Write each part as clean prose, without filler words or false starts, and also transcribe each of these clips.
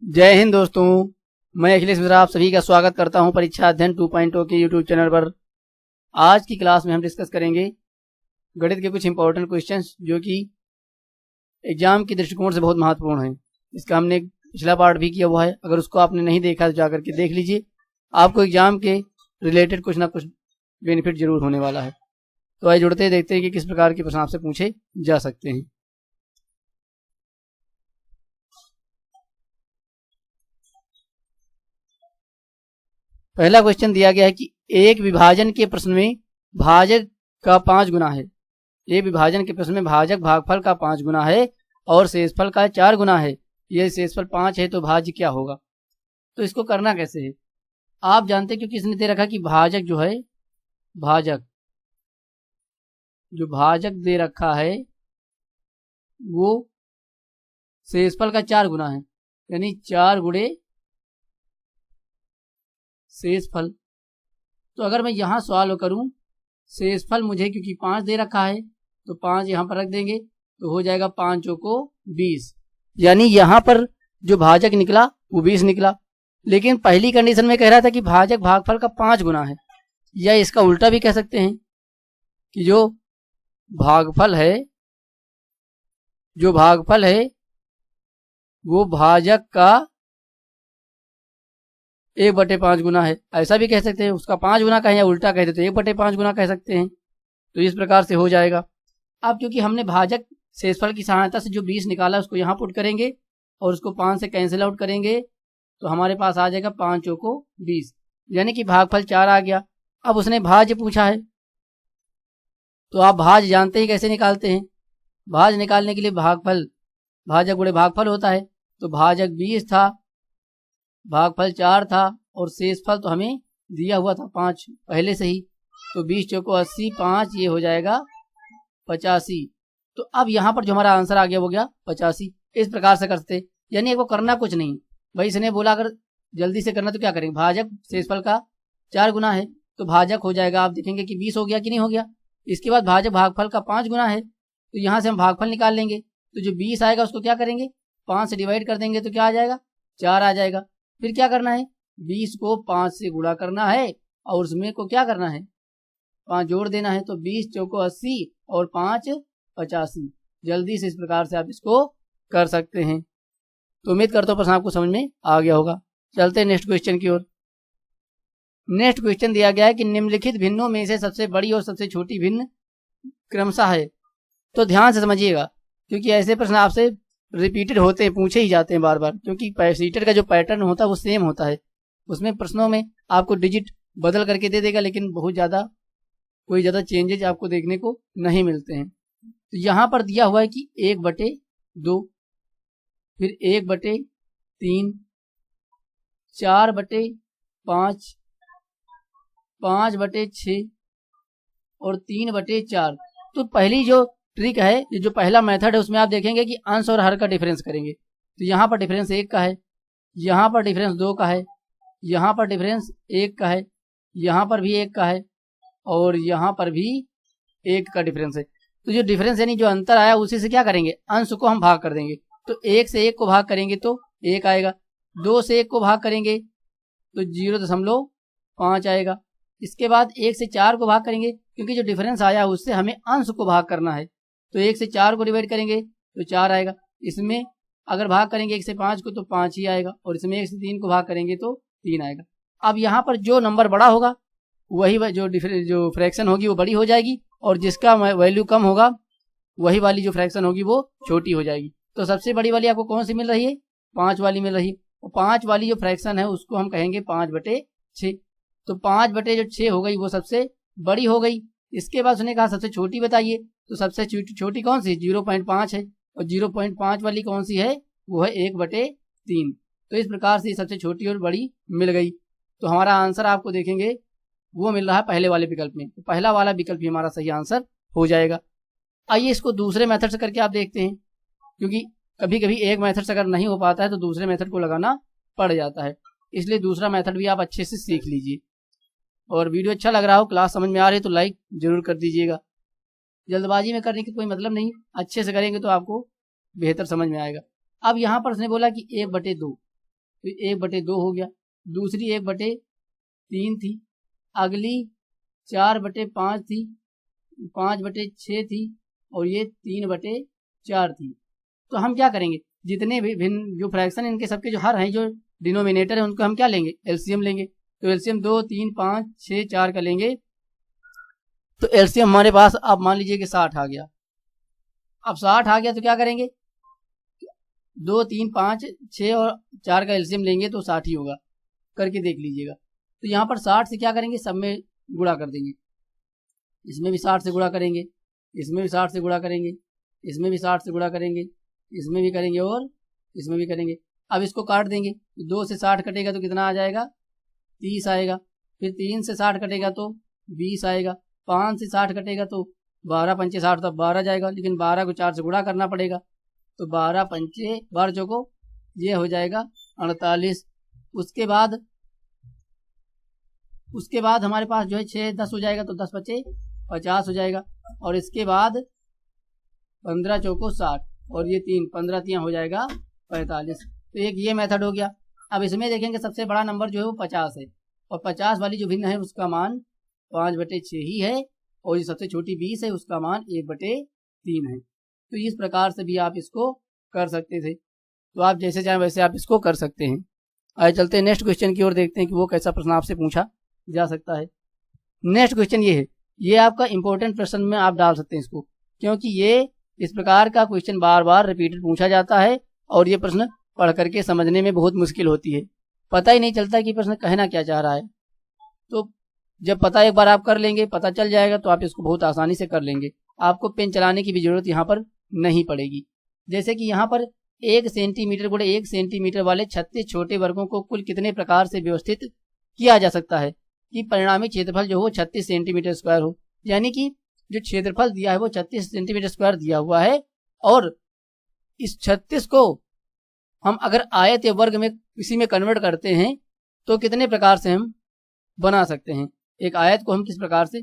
जय हिंद दोस्तों, मैं अखिलेश मिश्रा आप सभी का स्वागत करता हूं परीक्षा अध्ययन 2.0 के यूट्यूब चैनल पर। आज की क्लास में हम डिस्कस करेंगे गणित के कुछ इंपॉर्टेंट क्वेश्चंस जो कि एग्जाम के दृष्टिकोण से बहुत महत्वपूर्ण हैं। इसका हमने पिछला पार्ट भी किया हुआ है, अगर उसको आपने नहीं देखा तो जाकर के देख लीजिए, आपको एग्जाम के रिलेटेड कुछ ना कुछ बेनिफिट जरूर होने वाला है। तो आइए जुड़ते ही देखते हैं कि किस प्रकार के प्रश्न आपसे पूछे जा सकते हैं। पहला क्वेश्चन दिया गया है कि एक विभाजन के प्रश्न में भाजक का 5 गुना है। एक विभाजन के प्रश्न में भाजक भागफल का 5 गुना है और शेषफल का 4 गुना है। यह शेषफल 5 है तो भाज्य क्या होगा। तो इसको करना कैसे है, आप जानते हैं, क्योंकि इसने दे रखा कि भाजक जो है, भाजक दे रखा है वो शेषफल का 4 गुना है, यानी 4 गुणे शेषफल। तो अगर मैं यहाँ सॉल्व करूं, शेषफल मुझे क्योंकि 5 दे रखा है तो 5 यहाँ पर रख देंगे तो हो जाएगा 5 चौको 20, यानी यहाँ पर जो भाजक निकला वो 20 निकला। लेकिन पहली कंडीशन में कह रहा था कि भाजक भागफल का 5 गुना है, या इसका उल्टा भी कह सकते हैं कि जो भागफल है वो भाजक का 1/5 गुना है, ऐसा भी कह सकते हैं। उसका 5 गुना कहें या उल्टा कहते तो 1/5 गुना कह सकते हैं। तो इस प्रकार से हो जाएगा। अब क्योंकि हमने भाजक शेषफल की सहायता से जो 20 निकाला उसको यहाँ पुट करेंगे और उसको 5 से कैंसिल आउट करेंगे तो हमारे पास आ जाएगा 5 चौको 20, यानी कि भागफल 4 आ गया। अब उसने भाज्य पूछा है तो आप भाज्य जानते ही कैसे निकालते हैं। भाज्य निकालने के लिए भाजक गुणे भागफल होता है, तो भाजक 20 था, भागफल 4 था और शेषफल तो हमें दिया हुआ था 5 पहले से ही, तो 20 चौको 80, 5 ये हो जाएगा 85। तो अब यहाँ पर जो हमारा आंसर आ गया वो गया 85। इस प्रकार से करते, यानी वो करना कुछ नहीं भाई, इसने बोला अगर जल्दी से करना तो क्या करेंगे, भाजक शेषफल का 4 गुना है तो भाजक हो जाएगा, आप देखेंगे कि 20 हो गया कि नहीं हो गया। इसके बाद भाजक भागफल का 5 गुना है तो यहाँ से हम भागफल निकाल लेंगे, तो जो 20 आएगा उसको क्या करेंगे 5 से डिवाइड कर देंगे तो क्या आ जाएगा 4 आ जाएगा। फिर क्या करना है, 20 को 5 से गुणा करना है और उसमें को क्या करना है 5 जोड़ देना है, तो 20 चौको 80 और 5 85। जल्दी से इस प्रकार से आप इसको कर सकते हैं। तो उम्मीद करता हूँ प्रश्न आपको समझ में आ गया होगा। चलते हैं नेक्स्ट क्वेश्चन की ओर। नेक्स्ट क्वेश्चन दिया गया है कि निम्नलिखित भिन्नों में से सबसे बड़ी और सबसे छोटी भिन्न क्रमशः है। तो ध्यान से समझिएगा, क्योंकि ऐसे प्रश्न आपसे रिपीटेड होते हैं, पूछे ही जाते हैं बार बार, क्योंकि सीटेट का जो पैटर्न होता है वो सेम होता है। उसमें प्रश्नों में आपको डिजिट बदल करके दे देगा, लेकिन बहुत कोई ज़्यादा चेंजेज आपको देखने को नहीं मिलते हैं। तो यहाँ पर दिया हुआ है कि 1/2, फिर 1/3, 4/5, 5/6 और 3/4। तो पहली जो ट्रिक है, ये जो पहला मेथड है, उसमें आप देखेंगे कि अंश और हर का डिफरेंस करेंगे। तो यहाँ पर डिफरेंस 1 का है, यहाँ पर डिफरेंस 2 का है, यहाँ पर डिफरेंस 1 का है, यहाँ पर भी 1 का है और यहाँ पर भी 1 का डिफरेंस है। तो जो डिफरेंस यानी जो अंतर आया उसी से क्या करेंगे, अंश को हम भाग कर देंगे। तो 1 से 1 को भाग करेंगे तो 1 आएगा, 2 से 1 को भाग करेंगे तो 0.5 आएगा। इसके बाद 1 से 4 को भाग करेंगे, क्योंकि जो डिफरेंस आया उससे हमें अंश को भाग करना है, तो 1 से 4 को डिवाइड करेंगे तो 4 आएगा। इसमें अगर भाग करेंगे 1 से 5 को तो 5 ही आएगा, और इसमें 1 से 3 को भाग करेंगे तो 3 आएगा। अब यहाँ पर जो नंबर बड़ा होगा वही जो फ्रैक्शन होगी वो बड़ी हो जाएगी, और जिसका वैल्यू कम होगा वही वाली जो फ्रैक्शन होगी वो छोटी हो जाएगी। तो सबसे बड़ी वाली आपको कौन सी मिल रही है, 5 वाली मिल रही है। और 5 वाली जो फ्रैक्शन है उसको हम कहेंगे 5/6। तो 5/6 हो गई, वो सबसे बड़ी हो गई। इसके बाद उसने कहा सबसे छोटी बताइए, तो सबसे छोटी कौन सी 0.5 है, और 0.5 वाली कौन सी है, वो है 1/3। तो इस प्रकार से सबसे छोटी और बड़ी मिल गई। तो हमारा आंसर आपको देखेंगे वो मिल रहा है पहले वाले विकल्प में, तो पहला वाला विकल्प ही हमारा सही आंसर हो जाएगा। आइए इसको दूसरे मेथड से करके आप देखते हैं, क्योंकि कभी कभी एक मेथड से अगर नहीं हो पाता है तो दूसरे मेथड को लगाना पड़ जाता है, इसलिए दूसरा मेथड भी आप अच्छे से सीख लीजिए। और वीडियो अच्छा लग रहा हो, क्लास समझ में आ रही है तो लाइक जरूर कर दीजिएगा। जल्दबाजी में करने की कोई मतलब नहीं, अच्छे से करेंगे तो आपको बेहतर समझ में आएगा। अब यहाँ पर उसने बोला कि 1/2, तो 1/2 हो गया। दूसरी 1/3 थी, अगली 4/5 थी, 5/6 थी, और ये 3/4 थी। तो हम क्या करेंगे, जितने भी भिन्न जो फ्रैक्शन इनके सबके जो हर हैं, जो डिनोमिनेटर है, उनको हम क्या लेंगे, एलसीएम लेंगे। तो एलसीएम 2, 3, 5, 6, 4 का लेंगे। तो एलसीएम हमारे पास अब मान लीजिए कि 60 आ गया। अब 60 आ गया तो क्या करेंगे, 2, 3, 5, 6 और 4 का एलसीएम लेंगे तो 60 ही होगा, करके देख लीजिएगा। तो यहाँ पर 60 से क्या करेंगे, सब में गुणा कर देंगे। इसमें भी 60 से गुणा करेंगे, इसमें भी 60 से गुणा करेंगे, इसमें भी 60 से गुणा करेंगे, इसमें भी करेंगे और इसमें भी करेंगे। अब इसको काट देंगे, 2 से 60 कटेगा तो कितना आ जाएगा, 30 आएगा। फिर 3 से 60 कटेगा तो 20 आएगा। 5 से 60 कटेगा तो 12 पंचे 60, तब 12 जाएगा, लेकिन 12 को 4 से गुणा करना पड़ेगा। तो 12 पंचे 12 चौको ये हो जाएगा 48। उसके बाद हमारे पास जो है 6, 10 हो जाएगा, तो 10 बचे 50 हो जाएगा। और इसके बाद 15 चौको 60, और ये 3, 15 तियाँ हो जाएगा 45। तो एक ये मेथड हो गया। अब इसमें देखेंगे सबसे बड़ा नंबर जो है वो 50 है, और 50 वाली जो भिन्न है उसका मान 5/6 ही है, और जो सबसे छोटी 20 है उसका मान 1/3 है। तो इस प्रकार से भी आप इसको कर सकते थे। तो आप जैसे चाहें वैसे आप इसको कर सकते हैं। आइए चलते हैं नेक्स्ट क्वेश्चन की ओर, देखते हैं कि वो कैसा प्रश्न आपसे पूछा जा सकता है। नेक्स्ट क्वेश्चन ये है, ये आपका इंपॉर्टेंट प्रश्न में आप डाल सकते हैं इसको, क्योंकि ये इस प्रकार का क्वेश्चन बार बार रिपीटेड पूछा जाता है, और ये प्रश्न पढ़ करके समझने में बहुत मुश्किल होती है, पता ही नहीं चलता कि प्रश्न कहना क्या चाह रहा है। तो जब पता एक बार आप कर लेंगे, पता चल जाएगा, तो आप इसको बहुत आसानी से कर लेंगे। आपको पेन चलाने की भी जरूरत यहाँ पर नहीं पड़ेगी। जैसे कि यहाँ पर 1 सेंटीमीटर गुणे 1 सेंटीमीटर वाले 36 छोटे वर्गों को कुल कितने प्रकार से व्यवस्थित किया जा सकता है कि परिणामी क्षेत्रफल जो हो 36 सेंटीमीटर स्क्वायर हो। यानी कि जो क्षेत्रफल दिया है वो 36 सेंटीमीटर स्क्वायर दिया हुआ है, और इस 36 को हम अगर आयत या वर्ग में किसी में कन्वर्ट करते हैं तो कितने प्रकार से हम बना सकते हैं। एक आयत को हम किस प्रकार से,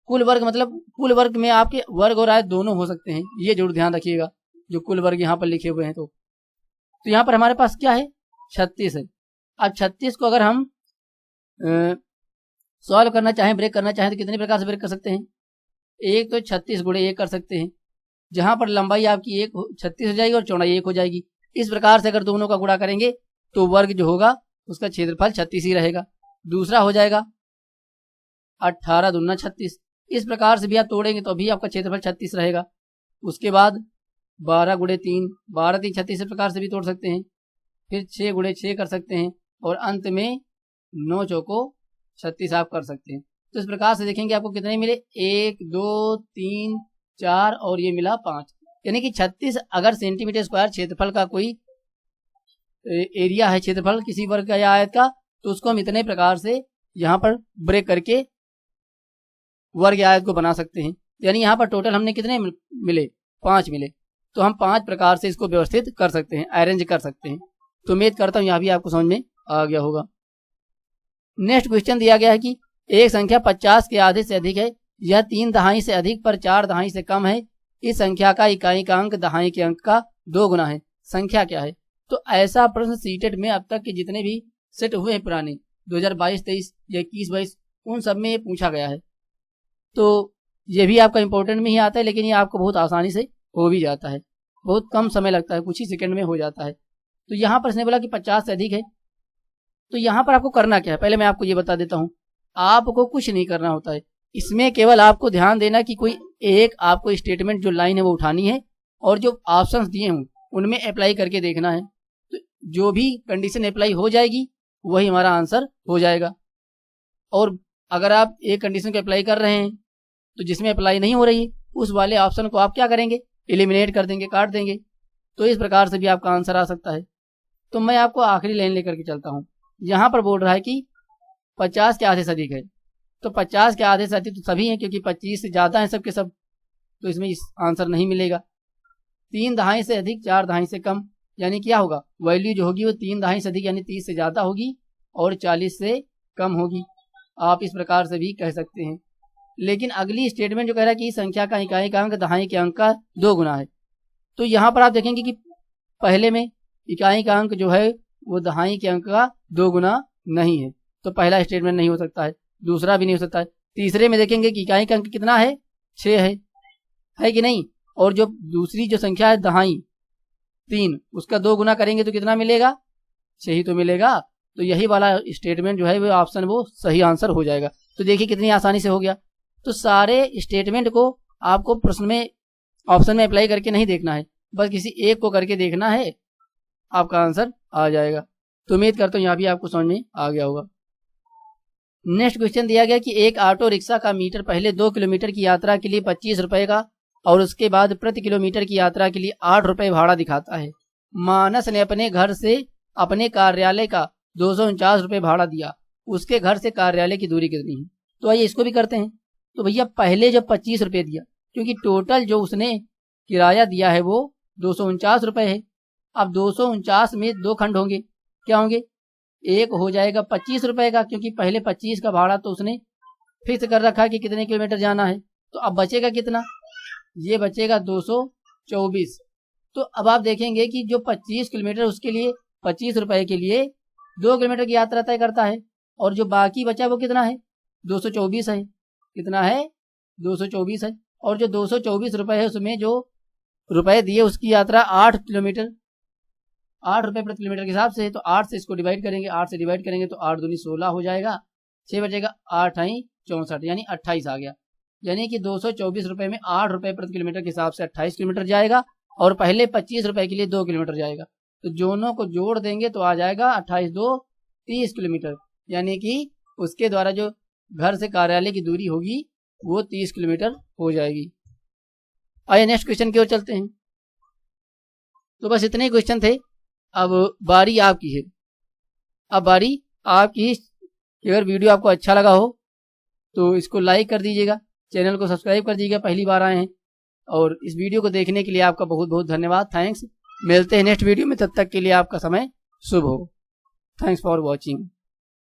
कुल वर्ग, मतलब कुल वर्ग में आपके वर्ग और आयत दोनों हो सकते हैं, ये जरूर ध्यान रखिएगा, जो कुल वर्ग यहाँ पर लिखे हुए हैं। तो यहाँ पर हमारे पास क्या है, 36 है। अब 36 को अगर हम सॉल्व करना चाहें, ब्रेक करना चाहें, तो कितने प्रकार से ब्रेक कर सकते हैं। एक तो 36 गुणे 1 कर सकते हैं, जहां पर लंबाई आपकी 36 हो जाएगी और चौड़ाई 1 हो जाएगी। इस प्रकार से अगर दोनों का गुणा करेंगे तो वर्ग जो होगा उसका क्षेत्रफल 36 ही रहेगा। दूसरा हो जाएगा 18 दूना 36। इस प्रकार से भी आप तोड़ेंगे तो भी आपका क्षेत्रफल 36 रहेगा। उसके बाद 12 गुणे 3, 12 3 36 इस प्रकार से भी तोड़ सकते हैं। फिर 6 गुणे 6 कर सकते हैं, और अंत में 9 चौको 36 आप कर सकते हैं। तो इस प्रकार से देखेंगे आपको कितने मिले, 1 2 3 4 और ये मिला 5। यानी कि 36 अगर सेंटीमीटर स्क्वायर क्षेत्रफल का कोई एरिया है, क्षेत्रफल किसी वर्ग का या आयत का, तो उसको हम इतने प्रकार से यहाँ पर ब्रेक करके वर्ग या आयत को बना सकते हैं। यानी यहाँ पर टोटल हमने कितने मिले, 5 मिले। तो हम 5 प्रकार से इसको व्यवस्थित कर सकते हैं, अरेंज कर सकते हैं। तो उम्मीद करता हूँ यहाँ भी आपको समझ में आ गया होगा। नेक्स्ट क्वेश्चन दिया गया है कि एक संख्या 50 के आधे से अधिक है, यह 3 दहाई से अधिक पर 4 दहाई से कम है। इस संख्या का इकाई का अंक दहाई के अंक का 2 गुना है, संख्या क्या है। तो ऐसा प्रश्न सीटेट में अब तक के जितने भी सेट हुए हैं पुराने 2022-23 या 21-22, उन सब में ये पूछा गया है। तो ये भी आपका इंपॉर्टेंट में ही आता है, लेकिन ये आपको बहुत आसानी से हो भी जाता है, बहुत कम समय लगता है, कुछ ही सेकंड में हो जाता है। तो यहाँ पर इसने बोला कि 50 से अधिक है, तो यहाँ पर आपको करना क्या है, पहले मैं आपको ये बता देता हूँ। आपको कुछ नहीं करना होता है इसमें, केवल आपको ध्यान देना कि कोई एक आपको स्टेटमेंट जो लाइन है वो उठानी है, और जो ऑप्शंस दिए हों उनमें अप्लाई करके देखना है। तो जो भी कंडीशन अप्लाई हो जाएगी वही हमारा आंसर हो जाएगा। और अगर आप एक कंडीशन को अप्लाई कर रहे हैं तो जिसमें अप्लाई नहीं हो रही उस वाले ऑप्शन को आप क्या करेंगे, एलिमिनेट कर देंगे, काट देंगे। तो इस प्रकार से भी आपका आंसर आ सकता है। तो मैं आपको आखिरी लाइन लेकर के चलता हूँ। यहाँ पर बोल रहा है कि 50 के आधे से अधिक है, तो 50 के आधे से अधिक तो सभी हैं, क्योंकि 25 से ज़्यादा हैं सब के सब, तो इसमें इस आंसर नहीं मिलेगा। 3 दहाई से अधिक 4 दहाई से कम, यानी क्या होगा, वैल्यू जो होगी वो 3 दहाई से अधिक यानी 30 से ज़्यादा होगी और 40 से कम होगी। आप इस प्रकार से भी कह सकते हैं। लेकिन अगली स्टेटमेंट जो कह रहा है कि संख्या का इकाई का अंक दहाई के अंक का 2 गुना है, तो यहाँ पर आप देखेंगे कि पहले में इकाई का अंक जो है वो दहाई के अंक का 2 गुना नहीं है, तो पहला स्टेटमेंट नहीं हो सकता है, दूसरा भी नहीं हो सकता है। तीसरे में देखेंगे कि इकाई का अंक कितना है, 6 है कि नहीं, और जो दूसरी जो संख्या है दहाई 3, उसका 2 गुना करेंगे तो कितना मिलेगा, 6 ही तो मिलेगा। तो यही वाला स्टेटमेंट जो है वो ऑप्शन वो सही आंसर हो जाएगा। तो देखिए कितनी आसानी से हो गया। तो सारे स्टेटमेंट को आपको प्रश्न में ऑप्शन में अप्लाई करके नहीं देखना है, बस किसी एक को करके देखना है, आपका आंसर आ जाएगा। तो उम्मीद करता हूँ यहाँ भी आपको समझ में आ गया होगा। नेक्स्ट क्वेश्चन दिया गया कि एक ऑटो रिक्शा का मीटर पहले 2 किलोमीटर की यात्रा के लिए 25 रुपए का और उसके बाद प्रति किलोमीटर की यात्रा के लिए 8 रुपए भाड़ा दिखाता है। मानस ने अपने घर से अपने कार्यालय का 249 रुपए भाड़ा दिया, उसके घर से कार्यालय की दूरी कितनी है। तो आइए इसको भी करते हैं। तो भैया पहले जब 25 रुपए दिया, क्योंकि टोटल जो उसने किराया दिया है वो 249 रुपए है। अब 249 में 2 खंड होंगे, क्या होंगे, एक हो जाएगा 25 रुपए का, क्योंकि पहले 25 का भाड़ा तो उसने फिक्स कर रखा कि कितने किलोमीटर जाना है। तो अब बचेगा कितना, ये बचेगा 224। तो अब आप देखेंगे कि जो 25 किलोमीटर उसके लिए 25 रुपए के लिए 2 किलोमीटर की यात्रा तय करता है, और जो बाकी बचा वो कितना है, 224 है। कितना है, 224 है। और जो 224 रुपए है उसमें जो रुपए दिए उसकी यात्रा 8 किलोमीटर, 8 रुपए प्रति किलोमीटर के हिसाब से है। तो 8 से इसको डिवाइड करेंगे, 8 से डिवाइड करेंगे तो 8 दूनी 16 हो जाएगा, 6 बचेगा, 8 आई 64 यानी 28 आ गया। यानी कि 224 रुपए में 8 रुपए प्रति किलोमीटर के हिसाब से 28 किलोमीटर जाएगा, और पहले 25 रुपए के लिए 2 किलोमीटर जाएगा। तो दोनों को जोड़ देंगे तो आ जाएगा 28 2 30 किलोमीटर, यानी कि उसके द्वारा जो घर से कार्यालय की दूरी होगी वो 30 किलोमीटर हो जाएगी। आइए नेक्स्ट क्वेश्चन की ओर चलते हैं। तो बस इतने ही क्वेश्चन थे। अब बारी आपकी है, अब बारी आपकी। अगर वीडियो आपको अच्छा लगा हो तो इसको लाइक कर दीजिएगा, चैनल को सब्सक्राइब कर दीजिएगा, पहली बार आए हैं। और इस वीडियो को देखने के लिए आपका बहुत बहुत धन्यवाद, थैंक्स। मिलते हैं नेक्स्ट वीडियो में, तब तक के लिए आपका समय शुभ हो। Thanks for watching.